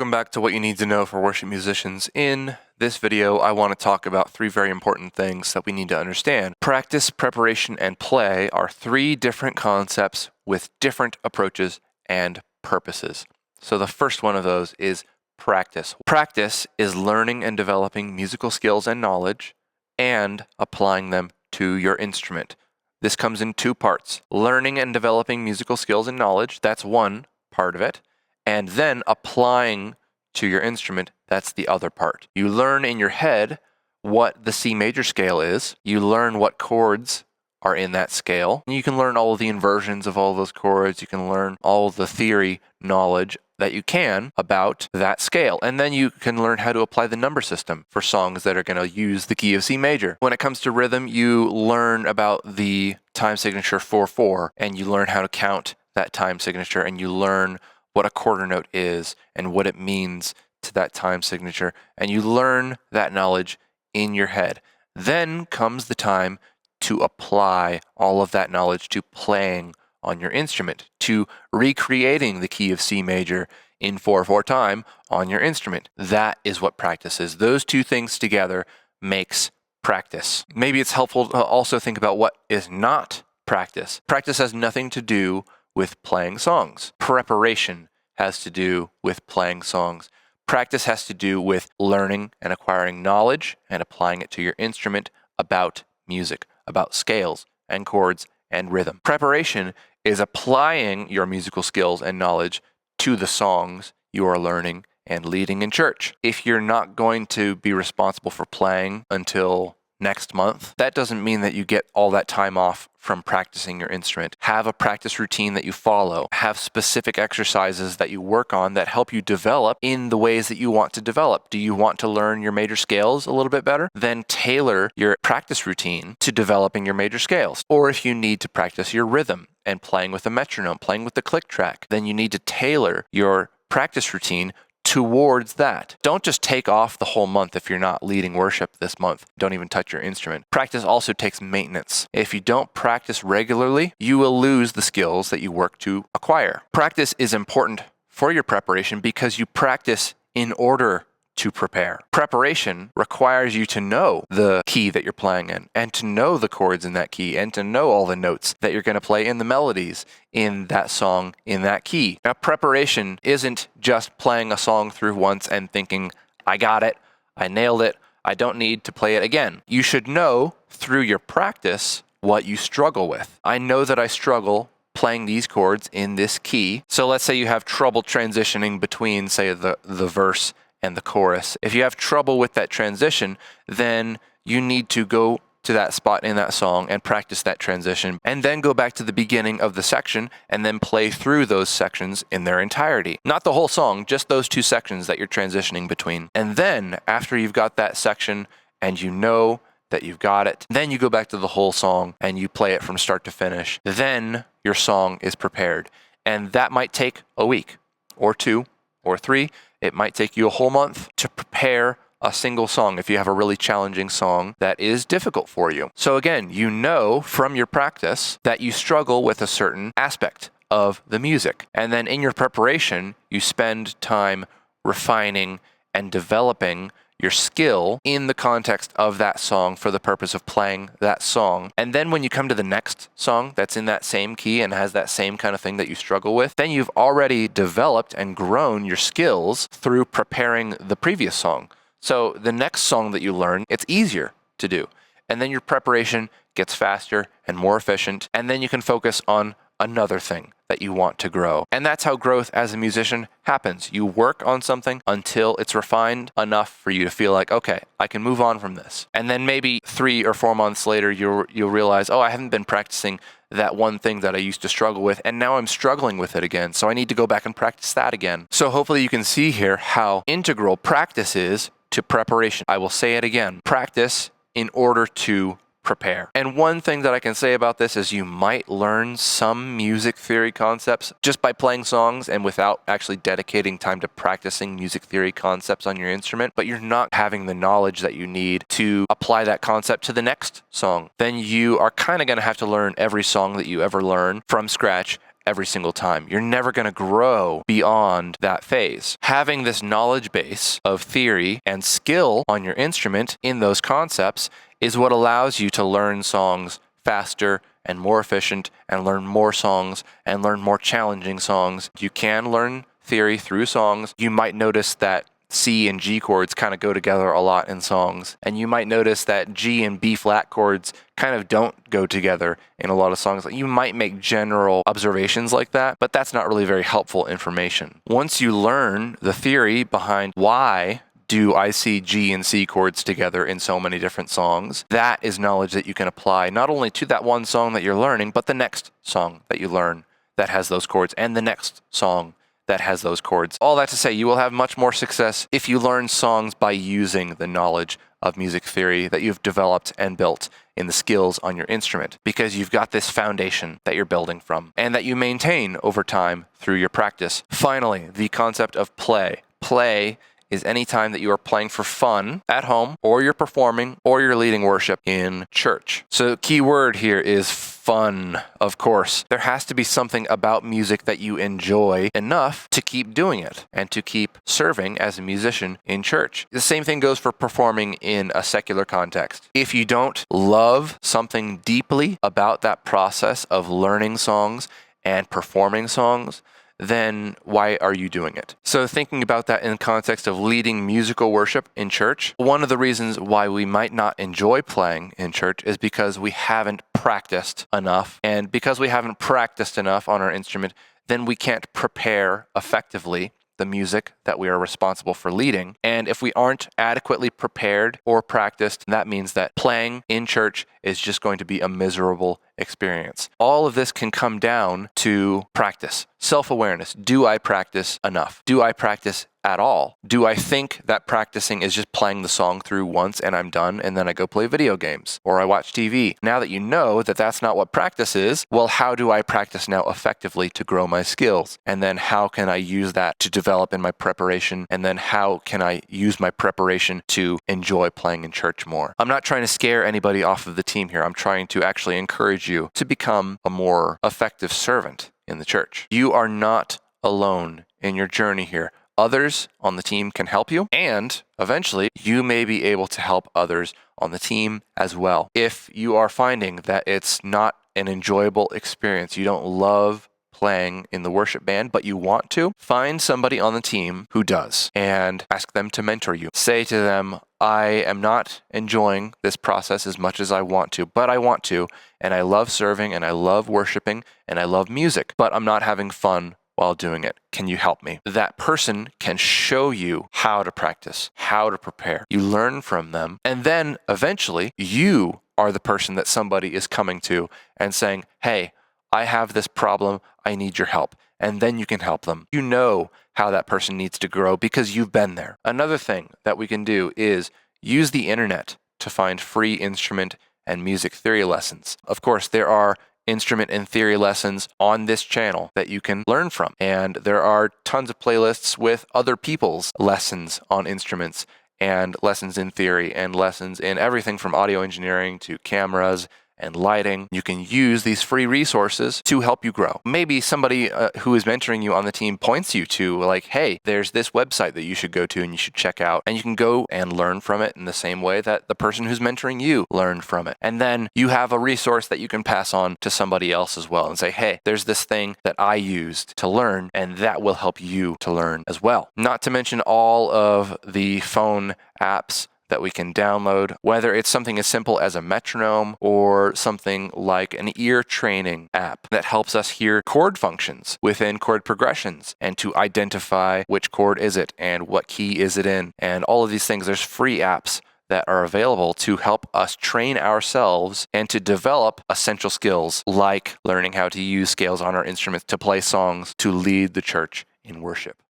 Welcome back to What You Need to Know for Worship Musicians. In this video, I want to talk about three very important things that we need to understand. Practice, preparation, and play are three different concepts with different approaches and purposes. So the first one of those is practice. Practice is learning and developing musical skills and knowledge and applying them to your instrument. This comes in two parts. Learning and developing musical skills and knowledge, that's one part of it. And then applying to your instrument, that's the other part. You learn in your head what the C major scale is. You learn what chords are in that scale. You can learn all of the inversions of all of those chords. You can learn all of the theory knowledge that you can about that scale. And then you can learn how to apply the number system for songs that are going to use the key of C major. When it comes to rhythm, you learn about the time signature 4/4, and you learn how to count that time signature, and you learn what a quarter note is and what it means to that time signature, and you learn that knowledge in your head. Then comes the time to apply all of that knowledge to playing on your instrument, to recreating the key of C major in 4/4 time on your instrument. That is what practice is. Those two things together makes practice. Maybe it's helpful to also think about what is not practice. Practice has nothing to do with playing songs. Preparation has to do with playing songs. Practice has to do with learning and acquiring knowledge and applying it to your instrument about music, about scales and chords and rhythm. Preparation is applying your musical skills and knowledge to the songs you are learning and leading in church. If you're not going to be responsible for playing until next month, that doesn't mean that you get all that time off from practicing your instrument. Have a practice routine that you follow. Have specific exercises that you work on that help you develop in the ways that you want to develop. Do you want to learn your major scales a little bit better? Then tailor your practice routine to developing your major scales. Or if you need to practice your rhythm and playing with a metronome, playing with the click track, then you need to tailor your practice routine towards that. Don't just take off the whole month if you're not leading worship this month. Don't even touch your instrument. Practice also takes maintenance. If you don't practice regularly, you will lose the skills that you work to acquire. Practice is important for your preparation because you practice in order to prepare. Preparation requires you to know the key that you're playing in and to know the chords in that key and to know all the notes that you're going to play in the melodies in that song in that key. Now, preparation isn't just playing a song through once and thinking, I got it, I nailed it, I don't need to play it again. You should know through your practice what you struggle with. I know that I struggle playing these chords in this key. So let's say you have trouble transitioning between, say, the verse and the chorus. If you have trouble with that transition, then you need to go to that spot in that song and practice that transition, and then go back to the beginning of the section and then play through those sections in their entirety. Not the whole song, just those two sections that you're transitioning between. And then after you've got that section and you know that you've got it, then you go back to the whole song and you play it from start to finish. Then your song is prepared. And that might take a week or 2 or 3. It might take you a whole month to prepare a single song if you have a really challenging song that is difficult for you. So again, you know from your practice that you struggle with a certain aspect of the music. And then in your preparation, you spend time refining and developing your skill in the context of that song for the purpose of playing that song. And then when you come to the next song that's in that same key and has that same kind of thing that you struggle with, then you've already developed and grown your skills through preparing the previous song. So the next song that you learn, it's easier to do. And then your preparation gets faster and more efficient. And then you can focus on another thing that you want to grow. And that's how growth as a musician happens. You work on something until it's refined enough for you to feel like, okay, I can move on from this. And then maybe 3 or 4 months later, you'll realize, oh, I haven't been practicing that one thing that I used to struggle with, and now I'm struggling with it again. So I need to go back and practice that again. So hopefully you can see here how integral practice is to preparation. I will say it again. Practice in order to prepare. And one thing that I can say about this is you might learn some music theory concepts just by playing songs and without actually dedicating time to practicing music theory concepts on your instrument, but you're not having the knowledge that you need to apply that concept to the next song. Then you are kind of going to have to learn every song that you ever learn from scratch every single time. You're never going to grow beyond that phase. Having this knowledge base of theory and skill on your instrument in those concepts is what allows you to learn songs faster and more efficient, and learn more songs and learn more challenging songs. You can learn theory through songs. You might notice that C and G chords kind of go together a lot in songs, and you might notice that G and B flat chords kind of don't go together in a lot of songs. You might make general observations like that, but that's not really very helpful information. Once you learn the theory behind why do I see G and C chords together in so many different songs, that is knowledge that you can apply not only to that one song that you're learning, but the next song that you learn that has those chords, and the next song that has those chords. All that to say, you will have much more success if you learn songs by using the knowledge of music theory that you've developed and built in the skills on your instrument, because you've got this foundation that you're building from and that you maintain over time through your practice. Finally, the concept of play. Play is any time that you are playing for fun at home, or you're performing, or you're leading worship in church. So the key word here is fun, of course. There has to be something about music that you enjoy enough to keep doing it and to keep serving as a musician in church. The same thing goes for performing in a secular context. If you don't love something deeply about that process of learning songs and performing songs, then why are you doing it? So thinking about that in the context of leading musical worship in church, one of the reasons why we might not enjoy playing in church is because we haven't practiced enough. And because we haven't practiced enough on our instrument, then we can't prepare effectively the music that we are responsible for leading. And if we aren't adequately prepared or practiced, that means that playing in church is just going to be a miserable experience. All of this can come down to practice, self-awareness. Do I practice enough? Do I practice at all? Do I think that practicing is just playing the song through once and I'm done and then I go play video games or I watch TV? Now that you know that that's not what practice is, well, how do I practice now effectively to grow my skills? And then how can I use that to develop in my preparation? And then how can I use my preparation to enjoy playing in church more? I'm not trying to scare anybody off of the team here. I'm trying to actually encourage you to become a more effective servant in the church. You are not alone in your journey here. Others on the team can help you, and eventually you may be able to help others on the team as well. If you are finding that it's not an enjoyable experience, you don't love playing in the worship band, but you want to, find somebody on the team who does and ask them to mentor you. Say to them, I am not enjoying this process as much as I want to, but I want to, and I love serving, and I love worshiping, and I love music, but I'm not having fun while doing it. Can you help me? That person can show you how to practice, how to prepare. You learn from them, and then eventually you are the person that somebody is coming to and saying, hey, I have this problem, I need your help. And then you can help them. You know how that person needs to grow because you've been there. Another thing that we can do is use the internet to find free instrument and music theory lessons. Of course, there are instrument and theory lessons on this channel that you can learn from. And there are tons of playlists with other people's lessons on instruments and lessons in theory and lessons in everything from audio engineering to cameras and lighting. You can use these free resources to help you grow. Maybe somebody who is mentoring you on the team points you to like, hey, there's this website that you should go to and you should check out. And you can go and learn from it in the same way that the person who's mentoring you learned from it. And then you have a resource that you can pass on to somebody else as well and say, hey, there's this thing that I used to learn, and that will help you to learn as well. Not to mention all of the phone apps that we can download, whether it's something as simple as a metronome or something like an ear training app that helps us hear chord functions within chord progressions and to identify which chord is it and what key is it in. And all of these things, there's free apps that are available to help us train ourselves and to develop essential skills like learning how to use scales on our instruments to play songs to lead the church in worship.